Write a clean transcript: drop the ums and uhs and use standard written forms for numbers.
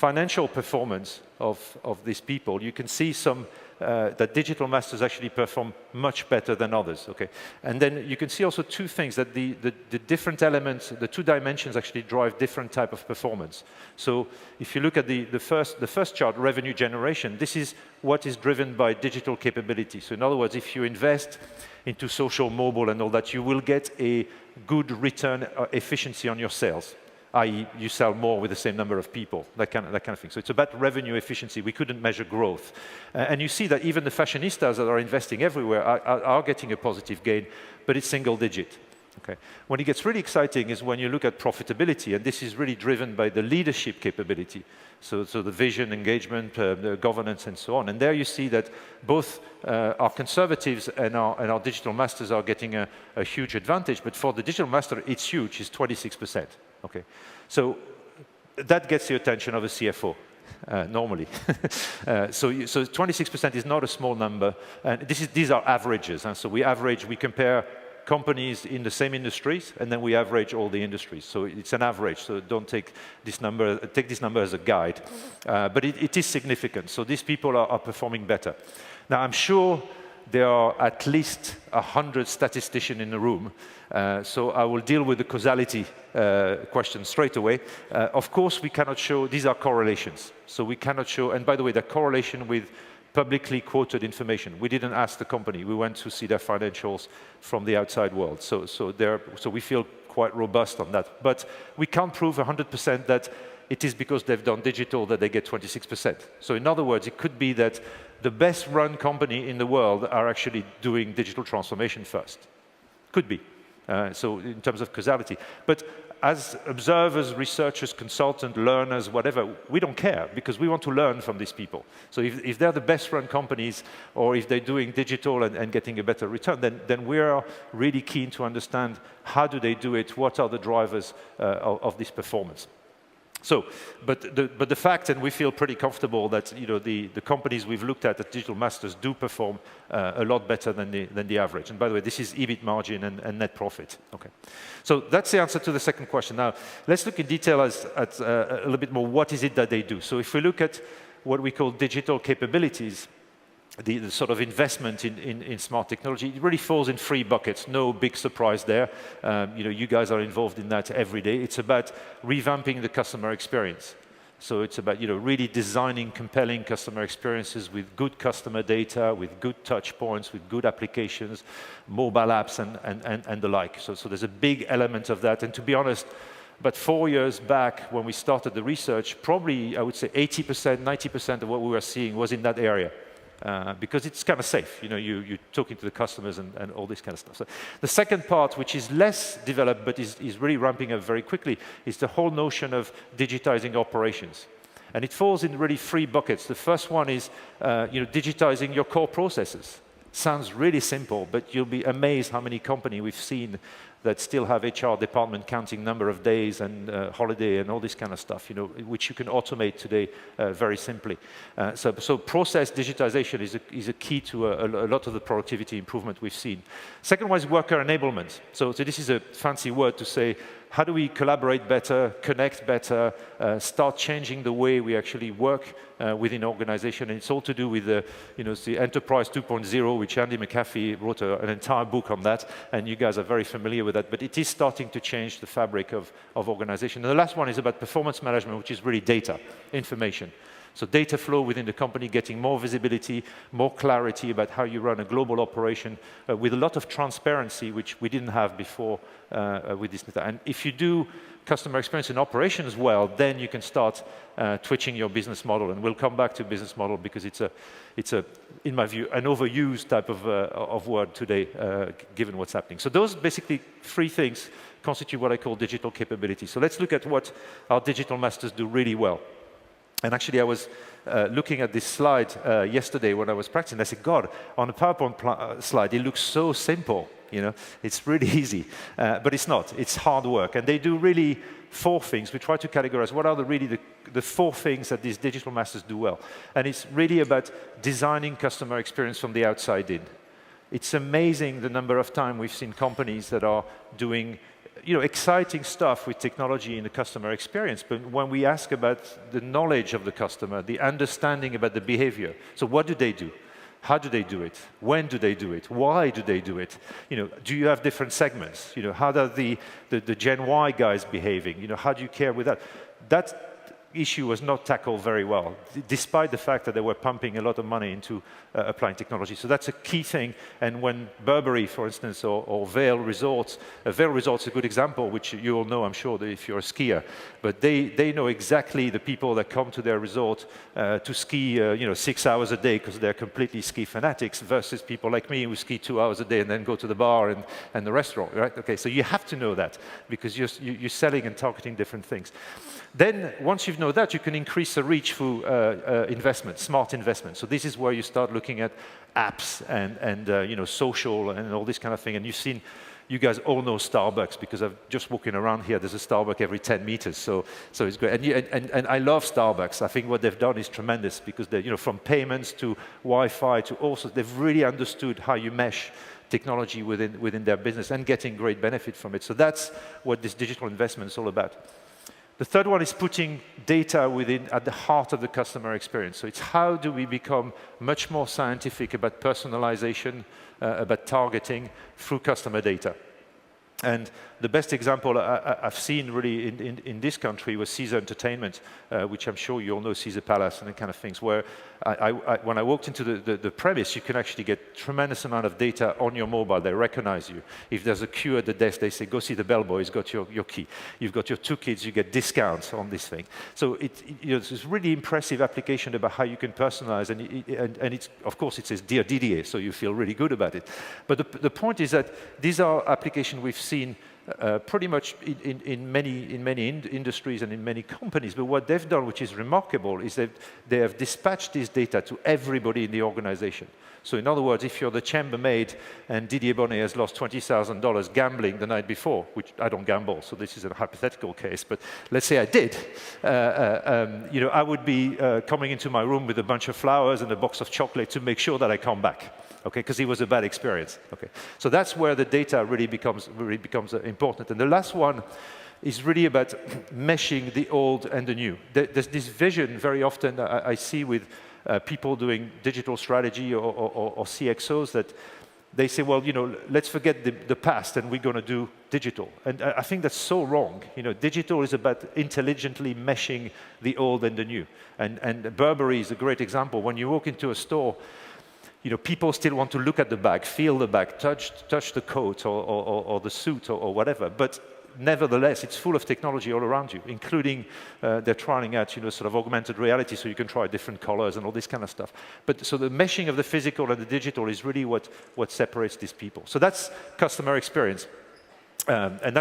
financial performance of these people, you can see some that digital masters actually perform much better than others, okay? And then you can see also two things, that the different elements, the two dimensions actually drive different type of performance. So if you look at the first chart, revenue generation, this is what is driven by digital capability. So in other words, if you invest into social, mobile, and all that, you will get a good return efficiency on your sales, i.e. you sell more with the same number of people, that kind of thing. So it's about revenue efficiency. We couldn't measure growth. And you see that even the fashionistas that are investing everywhere are getting a positive gain, but it's single digit. Okay. When it gets really exciting is when you look at profitability, and this is really driven by the leadership capability. So the vision, engagement, the governance, and so on. And there you see that both our conservatives and our digital masters are getting a huge advantage, but for the digital master, it's huge, it's 26%. Okay, so that gets the attention of a CFO, normally. So 26% is not a small number, and these are averages. And so we compare companies in the same industries, and then we average all the industries. So it's an average, so don't take this number as a guide. But it is significant, so these people are performing better. Now, I'm sure there are at least 100 statisticians in the room, so I will deal with the causality question straight away. Of course, we cannot show, these are correlations, so we cannot show, and by the way, the correlation with publicly quoted information. We didn't ask the company, we went to see their financials from the outside world, so we feel quite robust on that. But we can't prove 100% that it is because they've done digital that they get 26%. So in other words, it could be that the best run company in the world are actually doing digital transformation first. Could be, so in terms of causality. But as observers, researchers, consultants, learners, whatever, we don't care because we want to learn from these people. So if they're the best run companies or if they're doing digital and getting a better return, then we are really keen to understand how do they do it, what are the drivers of this performance. So, but the fact, and we feel pretty comfortable that the companies we've looked at digital masters do perform a lot better than the average. And by the way, this is EBIT margin and net profit. Okay, so that's the answer to the second question. Now, let's look in detail at a little bit more. What is it that they do? So, if we look at what we call digital capabilities, the sort of investment in smart technology, it really falls in three buckets. No big surprise there. You guys are involved in that every day. It's about revamping the customer experience. So it's about really designing compelling customer experiences with good customer data, with good touch points, with good applications, mobile apps, and the like. So there's a big element of that. And to be honest, but 4 years back when we started the research, probably I would say 80%, 90% of what we were seeing was in that area. Because it's kind of safe, you're talking to the customers and all this kind of stuff. So the second part, which is less developed but is really ramping up very quickly, is the whole notion of digitizing operations. And it falls in really three buckets. The first one is digitizing your core processes. Sounds really simple, but you'll be amazed how many companies we've seen that still have HR department counting number of days and holiday and all this kind of stuff, which you can automate today very simply. So process digitization is a key to a lot of the productivity improvement we've seen. Second one is worker enablement. So this is a fancy word to say, how do we collaborate better, connect better, start changing the way we actually work within organization? And it's all to do with the Enterprise 2.0, which Andy McAfee wrote an entire book on that, and you guys are very familiar with that. But it is starting to change the fabric of organization. And the last one is about performance management, which is really data, information. So data flow within the company, getting more visibility, more clarity about how you run a global operation with a lot of transparency, which we didn't have before with this data. And if you do customer experience and operations well, then you can start twitching your business model. And we'll come back to business model because it's in my view, an overused type of word today, given what's happening. So those basically three things constitute what I call digital capability. So let's look at what our digital masters do really well. And actually, I was looking at this slide yesterday when I was practicing. I said, God, on a PowerPoint slide, it looks so simple. It's really easy. But it's not. It's hard work. And they do really four things. We try to categorize what are really the four things that these digital masters do well. And it's really about designing customer experience from the outside in. It's amazing the number of times we've seen companies that are doing exciting stuff with technology in the customer experience, but when we ask about the knowledge of the customer, the understanding about the behavior, so what do they do? How do they do it? When do they do it? Why do they do it? Do you have different segments? How are the Gen Y guys behaving? How do you care with that? That issue was not tackled very well, despite the fact that they were pumping a lot of money into applying technology. So that's a key thing. And when Burberry, for instance, or Vail Resorts is a good example, which you all know, I'm sure, that if you're a skier, but they know exactly the people that come to their resort to ski 6 hours a day because they're completely ski fanatics versus people like me who ski 2 hours a day and then go to the bar and the restaurant, right? Okay, so you have to know that because you're selling and targeting different things. Then, once you know that, you can increase the reach through investment, smart investment. So this is where you start looking at apps and social and all this kind of thing. And you guys all know Starbucks because I'm just walking around here. There's a Starbucks every 10 meters, so it's great. And I love Starbucks. I think what they've done is tremendous because they, from payments to Wi-Fi to also, they've really understood how you mesh technology within their business and getting great benefit from it. So that's what this digital investment is all about. The third one is putting data at the heart of the customer experience. So it's how do we become much more scientific about personalization, about targeting through customer data. And the best example I've seen really in this country was Caesar Entertainment, which I'm sure you all know, Caesar Palace and that kind of things, where when I walked into the premise, you can actually get tremendous amount of data on your mobile. They recognize you. If there's a queue at the desk, they say, go see the bellboy, he's got your key. You've got your 2 kids, you get discounts on this thing. So it's really impressive application about how you can personalize, and it's, of course, it says Dear Didier, so you feel really good about it. But the point is that these are applications we've seen pretty much in many industries and in many companies. But what they've done, which is remarkable, is that they have dispatched this data to everybody in the organization. So in other words, if you're the chambermaid and Didier Bonnet has lost $20,000 gambling the night before, which I don't gamble, so this is a hypothetical case, but let's say I did, I would be coming into my room with a bunch of flowers and a box of chocolate to make sure that I come back. Okay, because it was a bad experience. Okay, so that's where the data really becomes important. And the last one is really about meshing the old and the new. There's this vision very often I see with people doing digital strategy or CXOs that they say, well, let's forget the past and we're going to do digital. And I think that's so wrong. Digital is about intelligently meshing the old and the new. And Burberry is a great example. When you walk into a store, people still want to look at the bag, feel the bag, touch the coat or the suit or whatever. But nevertheless, it's full of technology all around you, including they're trying out, sort of augmented reality, so you can try different colors and all this kind of stuff. But so the meshing of the physical and the digital is really what separates these people. So that's customer experience, and that's